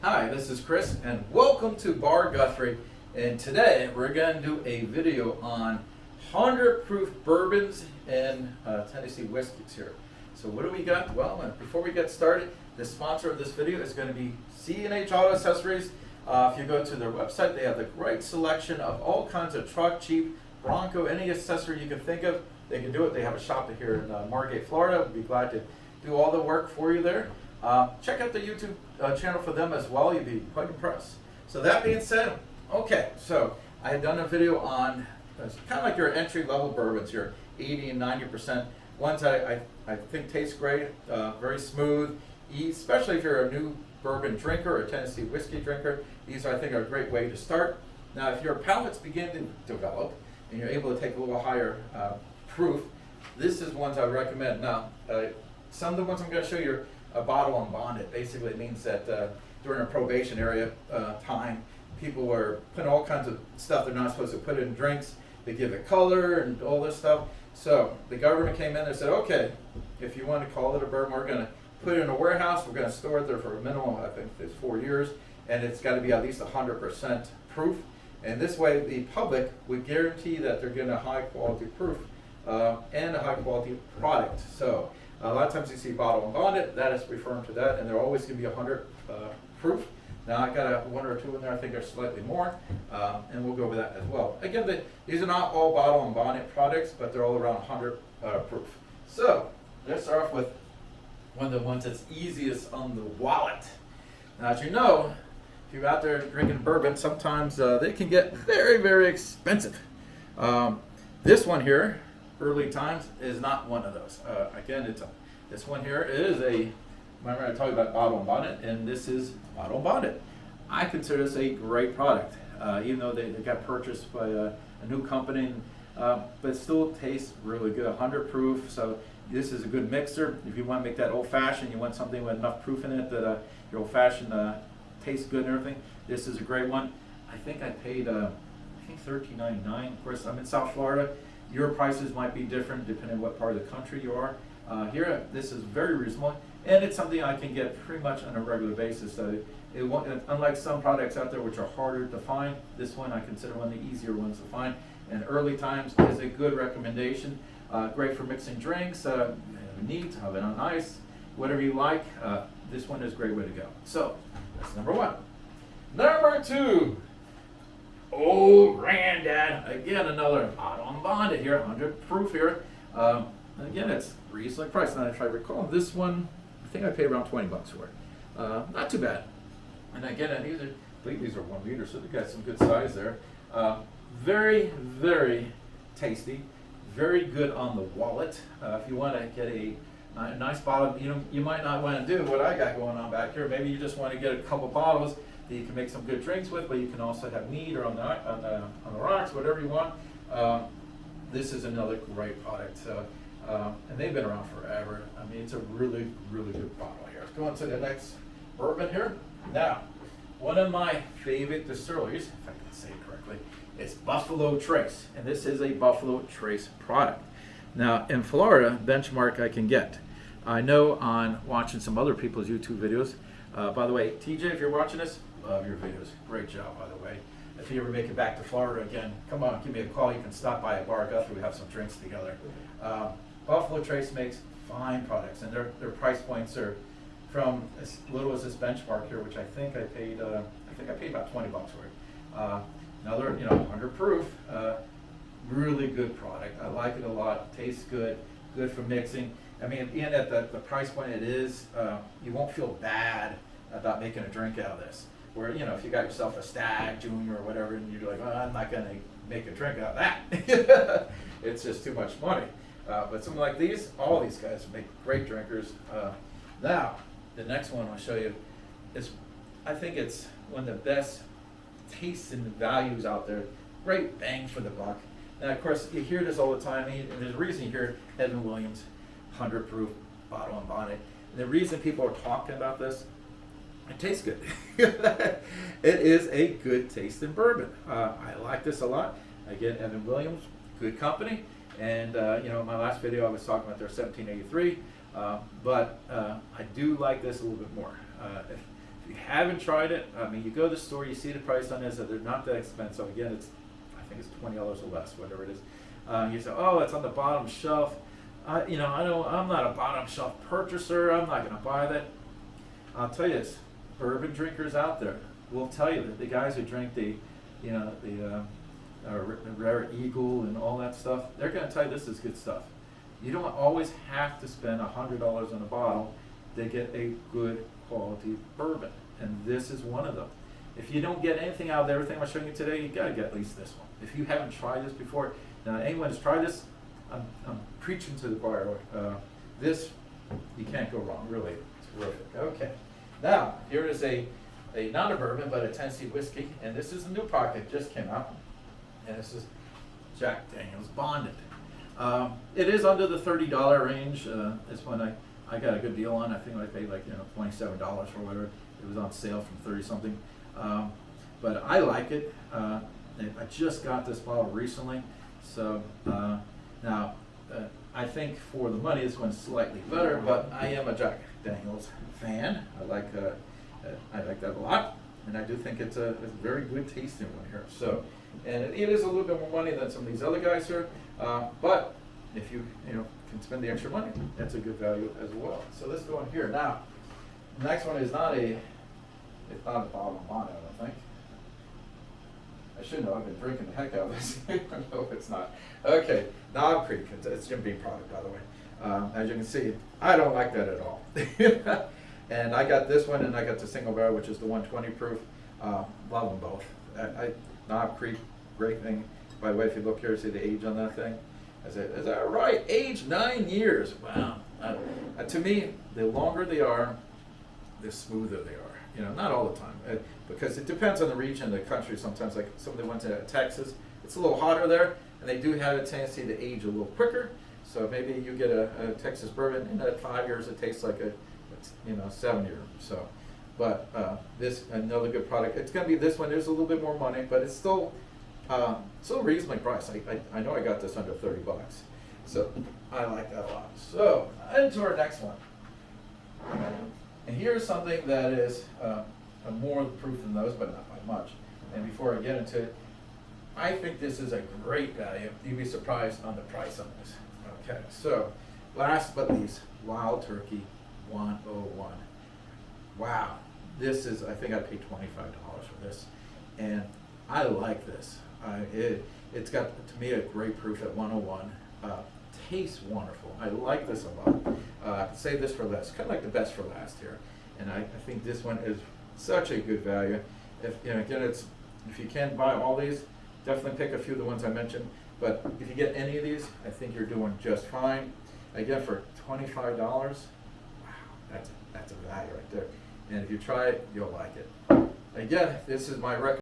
Hi, this is Chris and welcome to Bar Guthrie, and today we're going to do a video on 100 proof bourbons and Tennessee whiskeys here. So what do we got? Well, before we get started, the sponsor of this video is going to be C&H Auto Accessories. If you go to their website, they have a great selection of all kinds of truck, Jeep, Bronco, any accessory you can think of. They can do it. They have a shop here in Margate, Florida. We'd be glad to do all the work for you there. Check out the YouTube channel for them as well. You'd be quite impressed. So that being said, okay, so I had done a video on kind of like your entry-level bourbons, your 80 and 90%. Ones I think taste great, very smooth, especially if you're a new bourbon drinker or a Tennessee whiskey drinker. These, I think, are a great way to start. Now, if your palates begin to develop and you're able to take a little higher proof, this is ones I would recommend. Now, some of the ones I'm going to show you are bottle and bonded. Basically, it means that during a probation area time, people were putting all kinds of stuff they're not supposed to put in drinks. They give it color and all this stuff. So the government came in and said, okay, if you want to call it a bourbon, we're going to put it in a warehouse. We're going to store it there for a minimum, I think it's 4 years, and it's got to be at least 100% proof. And this way, the public would guarantee that they're getting a high quality proof and a high quality product. So a lot of times you see bottle and bonded, that is referring to that, and they're always going to be 100 proof. Now I got one or two in there, I think they're slightly more, and we'll go over that as well. Again, these are not all bottle and bonded products, but they're all around 100 proof. So let's start off with one of the ones that's easiest on the wallet. Now, as you know, if you're out there drinking bourbon, sometimes they can get very, very expensive. This one here, Early Times, is not one of those. Again, this one here is remember I told you about bottle and bonded, and this is bottle and bonded. I consider this a great product, even though they got purchased by a new company, but it still tastes really good, 100 proof. So this is a good mixer. If you want to make that old fashioned, you want something with enough proof in it that your old fashioned tastes good and everything, this is a great one. I think I paid $13.99. Of course, I'm in South Florida. Your prices might be different depending on what part of the country you are. Here, this is very reasonable, and it's something I can get pretty much on a regular basis. So unlike some products out there which are harder to find, this one I consider one of the easier ones to find. And Early Times is a good recommendation. Great for mixing drinks, neat, have it on ice, whatever you like. This one is a great way to go. So that's number one. Number two. Old Granddad. Again, another bottle and bonded here, 100 proof here. And again, it's reasonably priced. Now, if I recall, this one, I think I paid around 20 bucks for it. Not too bad. And again, I believe these are 1 liter, so they got some good size there. Very, very tasty. Very good on the wallet. If you want to get a nice bottle, you might not want to do what I got going on back here. Maybe you just want to get a couple bottles that you can make some good drinks with, but you can also have mead or on the rocks, whatever you want. This is another great product, and they've been around forever. I mean, it's a really, really good bottle here. Let's go on to the next bourbon here. Now, one of my favorite distilleries, if I can say it correctly, is Buffalo Trace, and this is a Buffalo Trace product. Now, in Florida, benchmark I can get. I know on watching some other people's YouTube videos. By the way, TJ, if you're watching this, love your videos. Great job, by the way. If you ever make it back to Florida again, come on, give me a call. You can stop by at Bar Guthrie. We have some drinks together. Buffalo Trace makes fine products, and their price points are from as little as this benchmark here, which I think I paid about 20 bucks for it. Another, 100 proof, really good product. I like it a lot. Tastes good. Good for mixing. I mean, and at the price point it is, you won't feel bad about making a drink out of this. Where, if you got yourself a Stag Junior or whatever, and you're like, I'm not going to make a drink out of that. It's just too much money. But something like these, all these guys make great drinkers. Now, the next one I'll show you is, I think it's one of the best tastes and values out there. Great bang for the buck. Now, of course, you hear this all the time, and there's a reason you hear Evan Williams, 100 proof, bottle and bonded. And the reason people are talking about this, it tastes good. It is a good tasting bourbon. I like this a lot. Again, Evan Williams, good company. And my last video I was talking about their 1783, but I do like this a little bit more. If you haven't tried it, I mean, you go to the store, you see the price on this, they're not that expensive. Again, I think it's $20 or less, whatever it is. You say, oh, it's on the bottom shelf. I'm not a bottom shelf purchaser. I'm not going to buy that. I'll tell you this: bourbon drinkers out there will tell you that the guys who drink the Rare Eagle and all that stuff, they're going to tell you this is good stuff. You don't always have to spend $100 on a bottle to get a good quality bourbon, and this is one of them. If you don't get anything out of everything I'm showing you today, you got to get at least this one. If you haven't tried this before, now anyone has tried this, I'm preaching to the choir. This, you can't go wrong. Really, it's terrific. Okay, now here is a not a bourbon but a Tennessee whiskey, and this is a new product that just came out, and this is Jack Daniel's Bonded. It is under the $30 range. This one I got a good deal on. I think I paid like $27 for whatever. It was on sale from 30 something. But I like it. I just got this bottle recently, so now I think for the money this one's slightly better. But I am a Jack Daniel's fan. I like that a lot, and I do think it's a very good tasting one here. So, and it is a little bit more money than some of these other guys here, but if you can spend the extra money, that's a good value as well. So let's go in here now. The next one is it's not a bottle of Bond, I don't think. I should know. I've been drinking the heck out of this. No, it's not. Okay, now I'm pretty content. It's Jim Beam product, by the way. As you can see, I don't like that at all. And I got this one, and I got the single barrel, which is the 120 proof. Love them both. Knob Creek, great thing. By the way, if you look here, see the age on that thing. Is that right? Age 9 years. Wow. To me, the longer they are, the smoother they are. Not all the time, because it depends on the region of the country. Sometimes, like somebody went to Texas, it's a little hotter there, and they do have a tendency to age a little quicker. So maybe you get a Texas bourbon, at 5 years it tastes like a 7-year. So, but this another good product. It's going to be this one. There's a little bit more money, but it's still reasonably priced. I know I got this under $30, so I like that a lot. So into our next one. And here's something that is more proof than those, but not by much. And before I get into it, I think this is a great value. You'd be surprised on the price on this. Okay, so last but least, Wild Turkey 101. Wow, this is, I think I paid $25 for this, and I like this. It's got, to me, a great proof at 101. Tastes wonderful. I like this a lot. I can save this for last. Kind of like the best for last here, and I think this one is such a good value. If you can't buy all these, definitely pick a few of the ones I mentioned. But if you get any of these, I think you're doing just fine. Again, for $25, wow, that's a value right there. And if you try it, you'll like it. Again, this is my recommendation.